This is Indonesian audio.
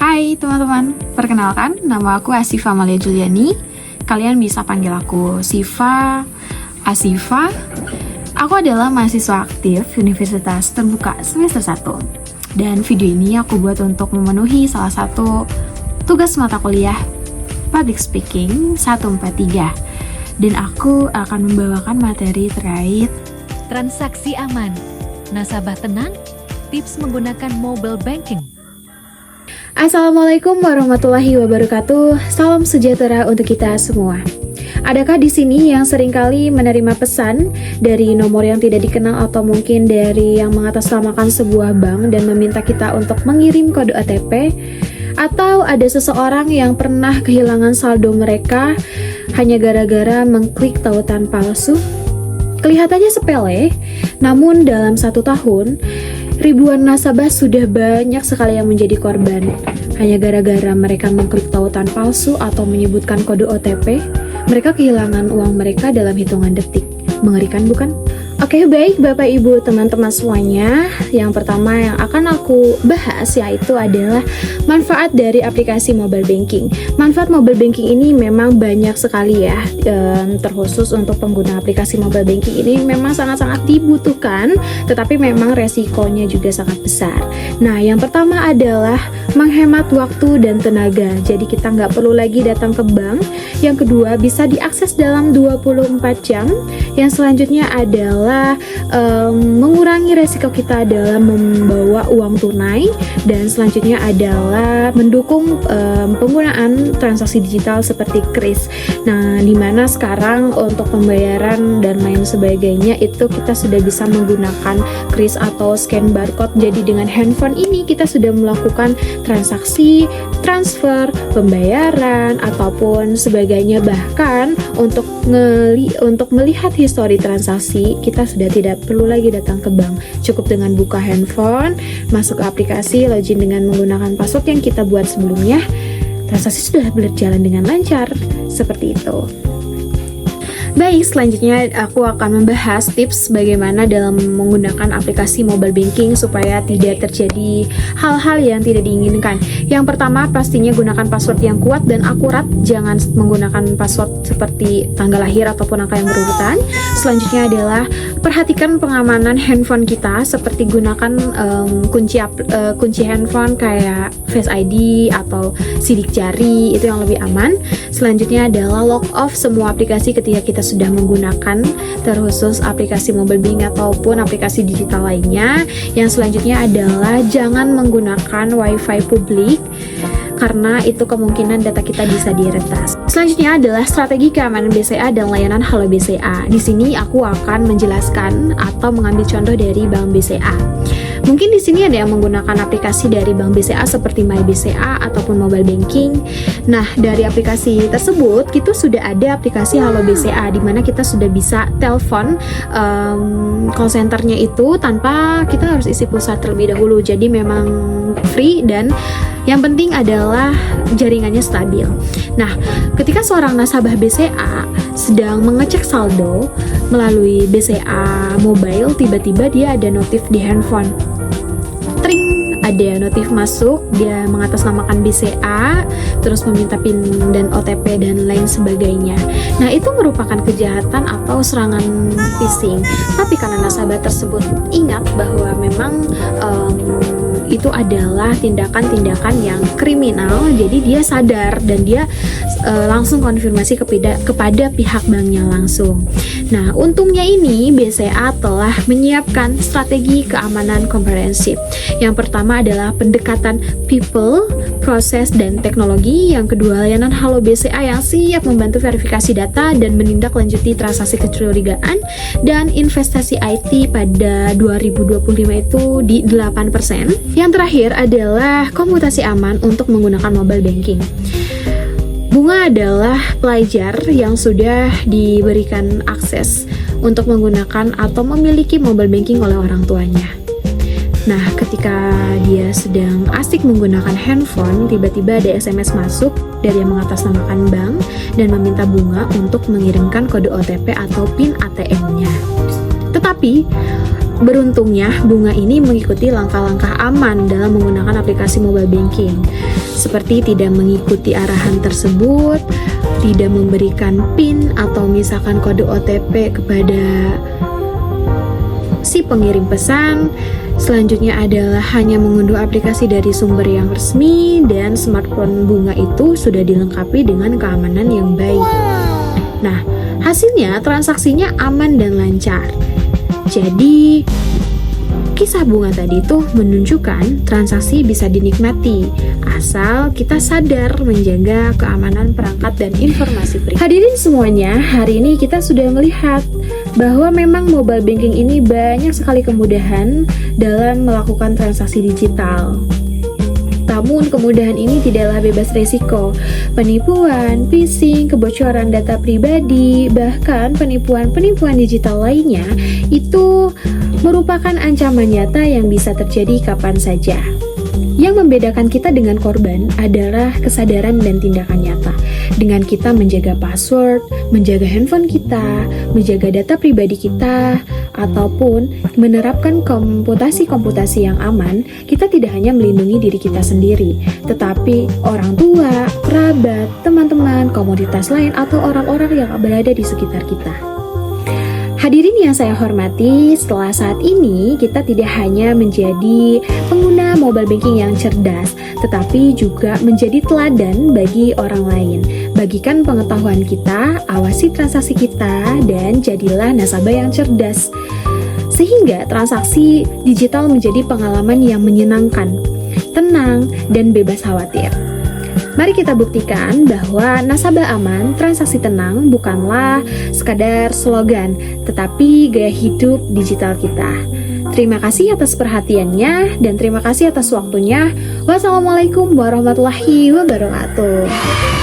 Hai teman-teman, perkenalkan nama aku Asifa Malia Juliani. Kalian bisa panggil aku Siva, Asifa. Aku adalah mahasiswa aktif Universitas Terbuka semester 1. Dan video ini aku buat untuk memenuhi salah satu tugas mata kuliah Public Speaking 143. Dan aku akan membawakan materi terkait transaksi aman, nasabah tenang, tips menggunakan mobile banking. Assalamualaikum warahmatullahi wabarakatuh. Salam sejahtera untuk kita semua. Adakah di sini yang seringkali menerima pesan dari nomor yang tidak dikenal atau mungkin dari yang mengatasnamakan sebuah bank dan meminta kita untuk mengirim kode OTP? Atau ada seseorang yang pernah kehilangan saldo mereka hanya gara-gara mengklik tautan palsu? Kelihatannya sepele, namun dalam 1 tahun ribuan nasabah sudah banyak sekali yang menjadi korban. Hanya gara-gara mereka mengklik tautan palsu atau menyebutkan kode OTP, mereka kehilangan uang mereka dalam hitungan detik. Mengerikan bukan? Oke, baik Bapak Ibu teman-teman semuanya. Yang pertama yang akan aku bahas yaitu adalah manfaat dari aplikasi mobile banking. Manfaat mobile banking ini memang banyak sekali ya, terkhusus untuk pengguna aplikasi mobile banking ini memang sangat-sangat dibutuhkan, tetapi memang resikonya juga sangat besar. Nah, yang pertama adalah menghemat waktu dan tenaga. Jadi kita nggak perlu lagi datang ke bank. Yang kedua, bisa diakses dalam 24 jam. Yang selanjutnya adalah mengurangi resiko kita dalam membawa uang tunai, dan selanjutnya adalah mendukung penggunaan transaksi digital seperti kris. Nah, dimana sekarang untuk pembayaran dan lain sebagainya itu kita sudah bisa menggunakan kris atau scan barcode. Jadi dengan handphone ini kita sudah melakukan transaksi, transfer, pembayaran ataupun sebagainya. Bahkan untuk melihat histori transaksi, kita sudah tidak perlu lagi datang ke bank. Cukup dengan buka handphone, masuk ke aplikasi, login dengan menggunakan password yang kita buat sebelumnya, transaksi sudah berjalan dengan lancar. Seperti itu. Baik, selanjutnya aku akan membahas tips bagaimana dalam menggunakan aplikasi mobile banking supaya tidak terjadi hal-hal yang tidak diinginkan. Yang pertama, pastinya gunakan password yang kuat dan akurat. Jangan menggunakan password seperti tanggal lahir ataupun angka yang berurutan. Selanjutnya adalah perhatikan pengamanan handphone kita, seperti gunakan kunci handphone kayak Face ID atau sidik jari, itu yang lebih aman. Selanjutnya adalah lock off semua aplikasi ketika kita sudah menggunakan, terkhusus aplikasi mobile banking ataupun aplikasi digital lainnya. Yang selanjutnya adalah jangan menggunakan wifi publik, karena itu kemungkinan data kita bisa diretas. Selanjutnya adalah strategi keamanan BCA dan layanan Halo BCA. Di sini aku akan menjelaskan atau mengambil contoh dari Bank BCA. Mungkin di sini ada yang menggunakan aplikasi dari Bank BCA seperti My BCA ataupun mobile banking. Nah, dari aplikasi tersebut kita sudah ada aplikasi Halo BCA, di mana kita sudah bisa telepon call centernya itu tanpa kita harus isi pulsa terlebih dahulu. Jadi memang free dan yang penting adalah jaringannya stabil. Nah, ketika seorang nasabah BCA sedang mengecek saldo melalui BCA mobile, tiba-tiba dia ada notif di handphone. Tring, ada notif masuk, dia mengatasnamakan BCA, terus meminta PIN dan OTP dan lain sebagainya. Nah, itu merupakan kejahatan atau serangan phishing. Tapi karena nasabah tersebut ingat bahwa memang itu adalah tindakan-tindakan yang kriminal, jadi dia sadar dan dia langsung konfirmasi kepada pihak banknya langsung. Nah, untungnya ini BCA telah menyiapkan strategi keamanan komprehensif. Yang pertama adalah pendekatan people, proses, dan teknologi. Yang kedua, layanan Halo BCA yang siap membantu verifikasi data dan menindaklanjuti transaksi kecurigaan, dan investasi IT pada 2025 itu di 8%. Yang terakhir adalah komputasi aman untuk menggunakan mobile banking. Bunga adalah pelajar yang sudah diberikan akses untuk menggunakan atau memiliki mobile banking oleh orang tuanya. Nah, ketika dia sedang asik menggunakan handphone, tiba-tiba ada SMS masuk dari yang mengatasnamakan bank dan meminta Bunga untuk mengirimkan kode OTP atau PIN ATM-nya. Tetapi Beruntungnya, Bunga ini mengikuti langkah-langkah aman dalam menggunakan aplikasi mobile banking, seperti tidak mengikuti arahan tersebut, tidak memberikan PIN atau misalkan kode OTP kepada si pengirim pesan. Selanjutnya adalah hanya mengunduh aplikasi dari sumber yang resmi, dan smartphone Bunga itu sudah dilengkapi dengan keamanan yang baik. Nah, hasilnya transaksinya aman dan lancar. Jadi, kisah Bunga tadi tuh menunjukkan transaksi bisa dinikmati asal kita sadar menjaga keamanan perangkat dan informasi pribadi. Hadirin semuanya, hari ini kita sudah melihat bahwa memang mobile banking ini banyak sekali kemudahan dalam melakukan transaksi digital. Namun kemudahan ini tidaklah bebas resiko. Penipuan, phishing, kebocoran data pribadi, bahkan penipuan-penipuan digital lainnya itu merupakan ancaman nyata yang bisa terjadi kapan saja. Yang membedakan kita dengan korban adalah kesadaran dan tindakan nyata. Dengan kita menjaga password, menjaga handphone kita, menjaga data pribadi kita, ataupun menerapkan komputasi yang aman, kita tidak hanya melindungi diri kita sendiri, tetapi orang tua, kerabat, teman-teman, komunitas lain, atau orang-orang yang berada di sekitar kita. Hadirin yang saya hormati, setelah saat ini kita tidak hanya menjadi pengguna mobile banking yang cerdas, tetapi juga menjadi teladan bagi orang lain. Bagikan pengetahuan kita, awasi transaksi kita, dan jadilah nasabah yang cerdas. Sehingga transaksi digital menjadi pengalaman yang menyenangkan, tenang, dan bebas khawatir. Mari kita buktikan bahwa nasabah aman, transaksi tenang bukanlah sekadar slogan, tetapi gaya hidup digital kita. Terima kasih atas perhatiannya dan terima kasih atas waktunya. Wassalamualaikum warahmatullahi wabarakatuh.